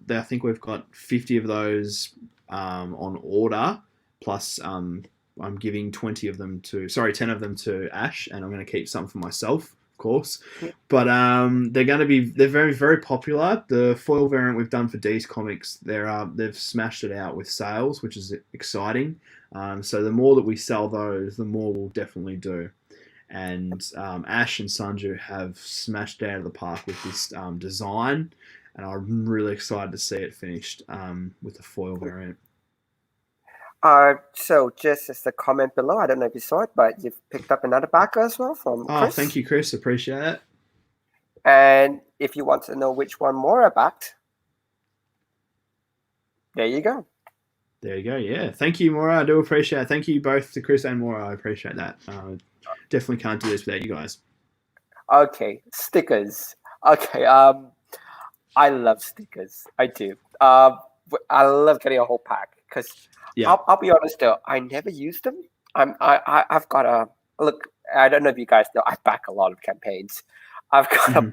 I think we've got 50 of those on order, plus I'm giving 10 of them to Ash, and I'm going to keep some for myself, of course. But they're very, very popular. The foil variant we've done for D's Comics, they've smashed it out with sales, which is exciting. So the more that we sell those, the more we'll definitely do. And Ash and Sanju have smashed it out of the park with this design. And I'm really excited to see it finished with the foil variant. So just as the comment below, I don't know if you saw it, but you've picked up another backer as well from Chris. Thank you, Chris. Appreciate it. And if you want to know which one Mora backed, there you go. There you go. Yeah. Thank you, Mora. I do appreciate it. Thank you both to Chris and Mora. I appreciate that. Definitely can't do this without you guys. Okay. Stickers. Okay. I love stickers. I do. I love getting a whole pack because I'll be honest though, I never use them. I've got a look. I don't know if you guys know. I back a lot of campaigns. I've got a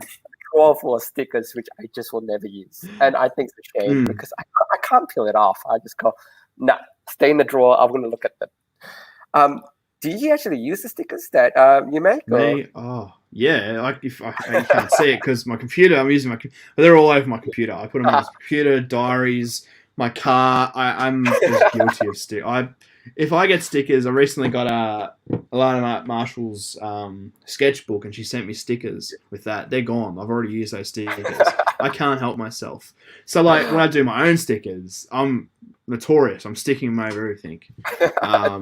drawer full of stickers which I just will never use, and I think it's a shame because I can't peel it off. I just go, nah, stay in the drawer. I'm going to look at them. Do you actually use the stickers that you make? Me? Oh, yeah. Like if you can't see it because my computer, I'm using they're all over my computer. I put them on my computer, diaries, my car. I'm just guilty of stickers. If I get stickers, I recently got Alana Marshall's sketchbook, and she sent me stickers with that. They're gone. I've already used those stickers. I can't help myself. So, like, when I do my own stickers, I'm notorious. I'm sticking them over everything.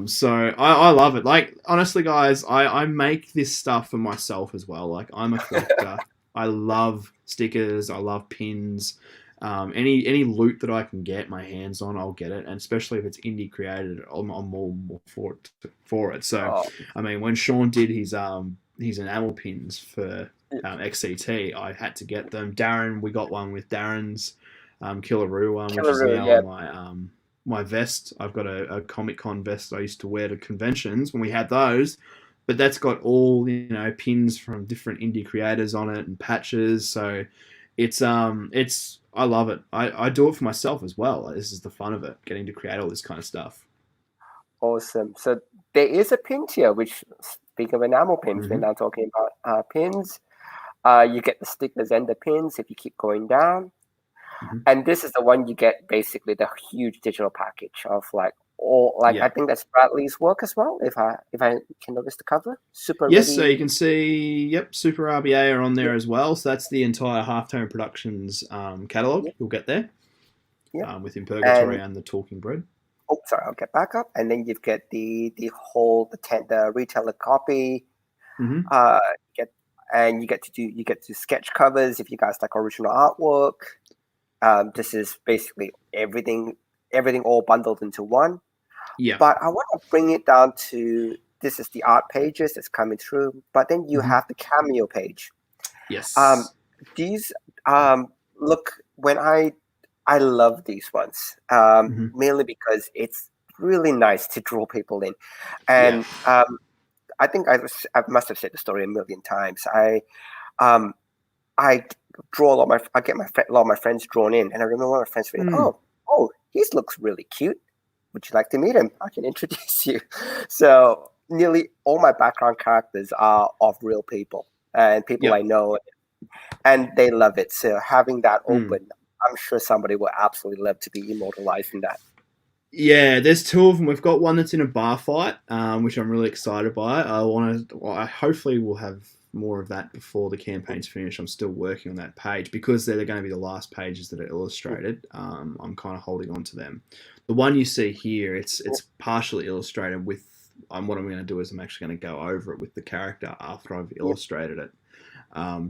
So I love it. Like, honestly, guys, I make this stuff for myself as well. Like, I'm a collector. I love stickers. I love pins. Any loot that I can get my hands on, I'll get it, and especially if it's indie created, I'm more for it. So, I mean, when Sean did his enamel pins for XCT, I had to get them. Darren, we got one with Darren's Killaroo one, which is now on my vest. I've got a Comic-Con vest I used to wear to conventions when we had those. But that's got all pins from different indie creators on it and patches. So it's I love it. I do it for myself as well. This is the fun of it, getting to create all this kind of stuff. Awesome. So there is a pin tier, which, speak of enamel pins, we're now talking about pins. You get the stickers and the pins if you keep going down. And this is the one you get basically the huge digital package of I think that's Bradley's work as well. If I can notice the cover, super. Yes, ready. So you can see, Super RBA are on there as well. So that's the entire Halftone Productions catalog. You'll get there. With Impurgatory and the Talking Bread. oh, sorry, I'll get back up, and then you get the retailer copy. Mm-hmm. Get and you get to sketch covers if you guys like original artwork. This is basically everything all bundled into one. Yeah. But I want to bring it down to this is the art pages that's coming through, but then you have the cameo page. Yes. These look when I love these ones mainly because it's really nice to draw people in, and I think I must have said the story a million times. I draw a lot of a lot of my friends drawn in, and I remember one of my friends saying, "Oh, he looks really cute. Would you like to meet him? I can introduce you." So nearly all my background characters are of real people and people I know, and they love it. So having that open, I'm sure somebody will absolutely love to be immortalized in that. Yeah, there's two of them. We've got one that's in a bar fight, which I'm really excited by. I hopefully will have more of that before the campaign's finished. I'm still working on that page because they're going to be the last pages that are illustrated. I'm kind of holding on to them. The one you see here, it's partially illustrated with. What I'm going to do is I'm actually going to go over it with the character after I've illustrated it,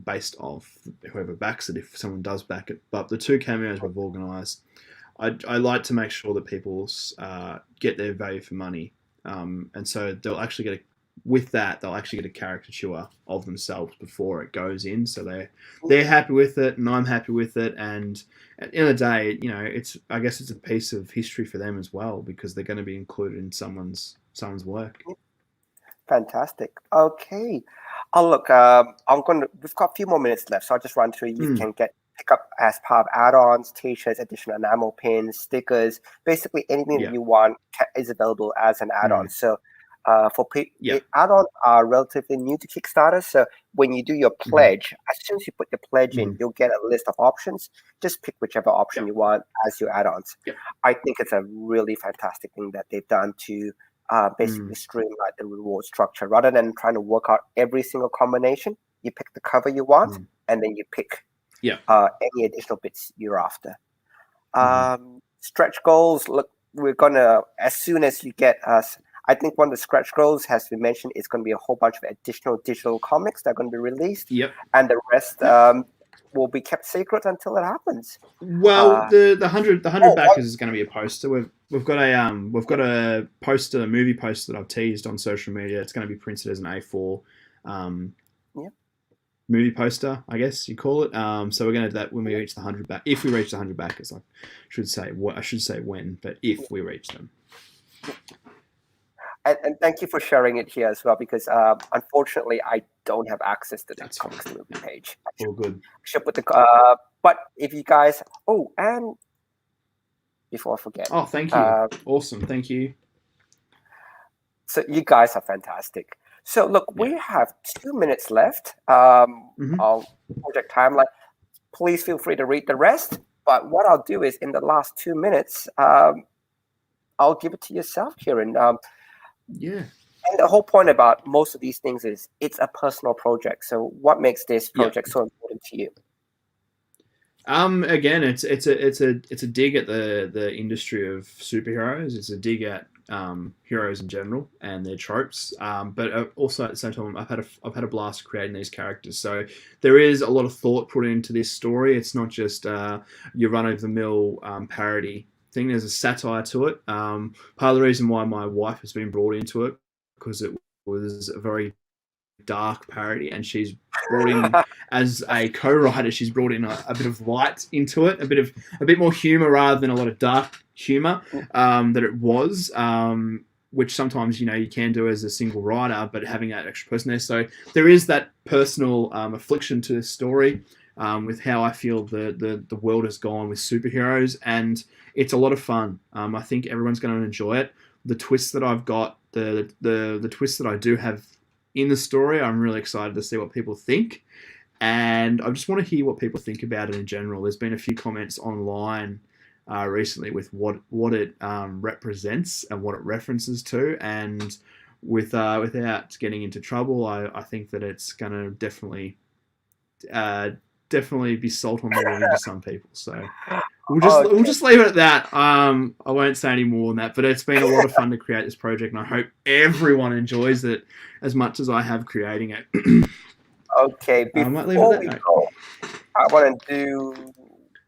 based off whoever backs it. If someone does back it, but the two cameos we've organised. I like to make sure that people get their value for money, and so they'll actually get they'll actually get a caricature of themselves before it goes in, so they're happy with it, and I'm happy with it, and at the end of the day, I guess it's a piece of history for them as well because they're going to be included in someone's work. Fantastic. Okay. Oh look, we've got a few more minutes left, so I'll just run through. You can pick up as part of add-ons, t-shirts, additional enamel pins, stickers, basically anything that you want is available as an add-on. So add-ons are relatively new to Kickstarter. So when you do your pledge, as soon as you put your pledge in, you'll get a list of options. Just pick whichever option you want as your add-ons. I think it's a really fantastic thing that they've done to basically streamline the reward structure. Rather than trying to work out every single combination, you pick the cover you want, and then you pick any additional bits you're after. Stretch goals. Look, we're gonna, as soon as you get us, I think one of the stretch goals has been mentioned. It's going to be a whole bunch of additional digital comics that are going to be released, and the rest will be kept secret until it happens. Well, the 100 backers is going to be a poster. We've got a poster, a movie poster that I've teased on social media. It's going to be printed as an A4 movie poster, I guess you call it. So we're going to do that when we reach the 100 back. If we reach the 100 backers, I should say when, but if we reach them. And thank you for sharing it here as well, because unfortunately I don't have access to that COMICS2MOVIES page. All good. Should put but if you guys, and before I forget. Oh, thank you. Awesome, thank you. So you guys are fantastic. So look, we have 2 minutes left on project timeline. Please feel free to read the rest. But what I'll do is in the last 2 minutes, I'll give it to yourself, Kieran. And the whole point about most of these things is it's a personal project. So what makes this project so important to you? Again, it's a dig at the industry of superheroes. It's a dig at heroes in general and their tropes. But also at the same time, I've had a blast creating these characters. So there is a lot of thought put into this story. It's not just your run of the mill parody thing. There's a satire to it. Part of the reason why my wife has been brought into it because it was a very dark parody, and she's brought in as a co-writer. She's brought in a bit of light into it, a bit more humor rather than a lot of dark humor that it was. Which sometimes you can do as a single writer, but having that extra person there. So there is that personal affliction to this story. With how I feel the world has gone with superheroes, and it's a lot of fun. I think everyone's going to enjoy it. The twists that I've got, the twists that I do have in the story, I'm really excited to see what people think, and I just want to hear what people think about it in general. There's been a few comments online recently with what it represents and what it references to, and without getting into trouble, I think that it's going to definitely be salt on the wound to some people. So we'll just leave it at that. I won't say any more than that, but it's been a lot of fun to create this project, and I hope everyone enjoys it as much as I have creating it. Okay, I might leave before it we at that. go, I want to do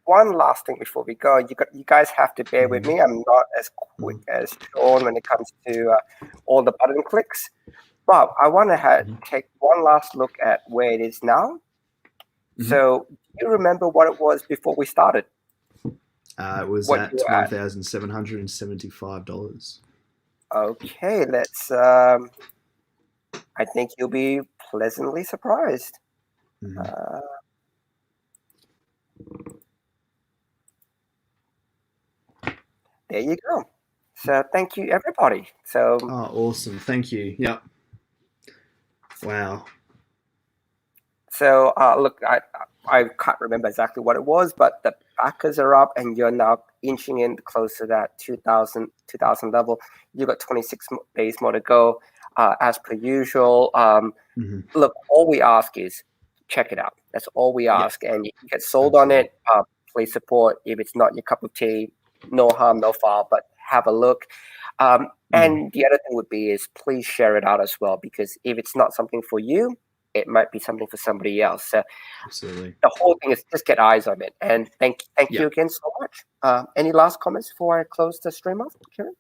one last thing before we go. You guys have to bear with me. I'm not as quick as Sean when it comes to all the button clicks, but I want to take one last look at where it is now. So, do you remember what it was before we started? It was What at you were at? $1,775. Okay, let's. I think you'll be pleasantly surprised. There you go. So thank you, everybody. So Awesome. Thank you. Yep. Wow. So look, I can't remember exactly what it was, but the backers are up, and you're now inching in close to that 2,000 level. You've got 26 days more to go, as per usual. Look, all we ask is check it out. That's all we ask, and you can get sold on it. Please support. If it's not your cup of tea, no harm, no foul, but have a look. And the other thing would be is please share it out as well, because if it's not something for you, it might be something for somebody else. So Absolutely. the whole thing is just get eyes on it. And thank you again so much. Any last comments before I close the stream off, Kieran?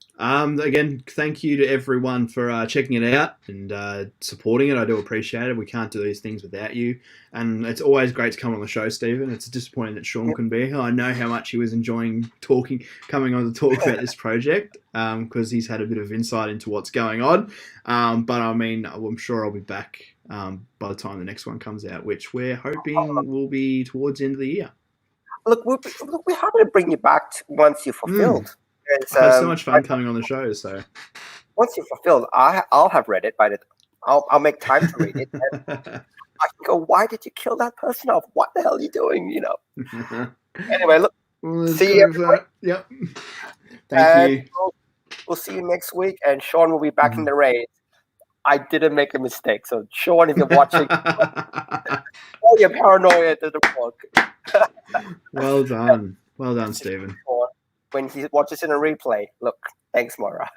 Again, thank you to everyone for checking it out and supporting it. I do appreciate it. We can't do these things without you. And it's always great to come on the show, Stephen. It's disappointing that Sean couldn't be here. I know how much he was enjoying coming on to talk about this project, because he's had a bit of insight into what's going on. But I mean, I'm sure I'll be back by the time the next one comes out, which we're hoping will be towards the end of the year. Look, we're happy to bring you back once you're fulfilled. I had so much fun coming on the show. So once you're fulfilled, I'll have read it by the. I'll make time to read it. And I can go, why did you kill that person off? What the hell are you doing? You know. Anyway, look. See you. Everybody. Yep. Thank you. We'll see you next week, and Sean will be back in the raid. I didn't make a mistake. So, Sean, if you're watching, all your paranoia doesn't work. Well done. Well done, Stephen. When he watches in a replay, look, thanks, Maura.